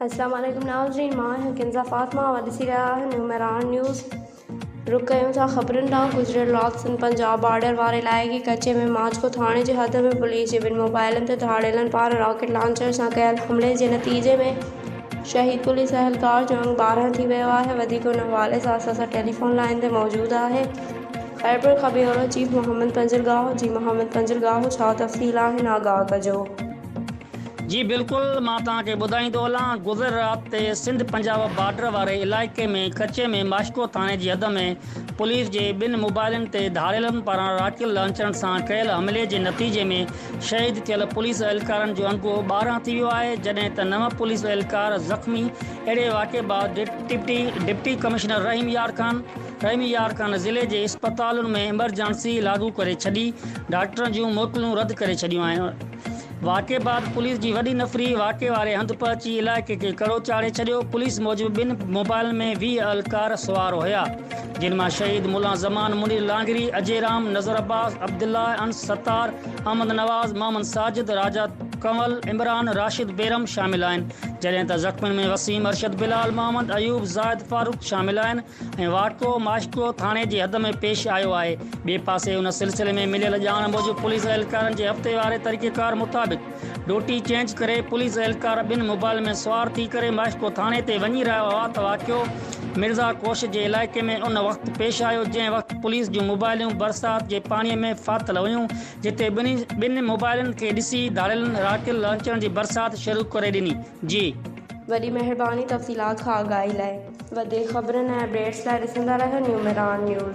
अस्सलाम वालेकुम नाज़रीन, मां है किंज़ा फ़ातिमा और ॾिसी रहा है न्यूमरान न्यूज़। रुक कयूं था ख़बरुनि ॾांहुं। गुज़िरियल राति सिंध पंजाब बॉर्डर वारे इलाइक़े कचे में माचको थाणे जे हद में पुलिस जे ॿिनि मोबाइलनि ते धाड़ेलनि पारां रॉकेट लॉन्चर सां कयल हमले जे नतीजे में शहीद पुलिस एहलकार जो अंग 12 थी वियो आहे। वधीक उन हवाले सां असां टेलीफोन लाइन ते मौजूदु आहे खैबर खां ब्यूरो चीफ मोहम्मद पंजरगाह। जी मोहम्मद पंजरगाह, छा तफ़सील आहिनि, आगाह कजो। जी बिल्कुल, मां तव्हांखे ॿुधाईंदो हलां। गुज़िर राति ते सिंध पंजाब बॉर्डर वारे इलाइक़े में कचे में माचको थाणे जी हद में पुलिस जे ॿिनि मोबाइलनि ते धाड़ेलनि पारां रॉकेट लॉन्चरनि सां कयल हमले जे नतीजे में शहीद थियल पुलिस एहलकारनि जो अंगो 12 थी वियो आहे, जॾहिं त 9 पुलिस एहलकार ज़ख़्मी। अहिड़े वाक़े बाद डिप्टी कमिश्नर रहीम यार ख़ान ज़िले जे इस्पतालुनि में इमरजेंसी लागू करे छॾी। डॉक्टरनि जूं मोकलूं रद्द करे छॾियूं आहिनि। वाक़े बाद पुलिस जी वॾी नफ़री वाक़े वारे हंधि पहुची इलाइक़े खे कड़ो चाढ़े छॾियो। पुलिस मूजिबि ॿिनि मोबाइलनि में 20 एहलकार सुवार हुया, जिन मां शहीद मुला ज़मान, मुनीर लांगरी, अजय राम, नज़र अब्बास, अब्दुल्ला, अंस सत्तार, अहमद नवाज़, मोहम्मद साजिद, राजा कंवल, इमरान, राशिद बेरम शामिल आहिनि, जॾहिं त ज़ख़्मियुनि में वसीम, अरशद, बिलाल, मोहम्मद अयूब, ज़ाहिद फारूक शामिल आहिनि ऐं वाक़िओ माचको थाणे जे हद में पेश आयो आहे। ॿिए पासे उन सिलसिले में मिलियल ॼाण मूजिबि पुलिस एहलकारनि जे हफ़्ते वारे तरीक़ेकार मुताबिक़ ड्यूटी चेंज करे पुलिस एहलकार ॿिनि मोबाइल में सवार थी करे माचको थाणे ते वञी रहिया हुआ त वाक़िओ मिर्ज़ा कोश जे इलाइक़े में उन वक़्तु पेश आयो, जंहिं वक़्तु पुलिस जूं मोबाइलियूं बरसाति जे पाणीअ में फाथल हुयूं, जिते ॿिनि मोबाइलनि खे ॾिसी धाड़ेलनि रॉकेट लॉन्चरनि जी बरसाति शुरू करे ॾिनी। जी वॾी महिरबानी। तफ़सीलात खां आगाही लाइ वधीक ख़बरुनि ऐं अपडेट्स लाइ ॾिसंदा रहियो न्यूमरान न्यूज़।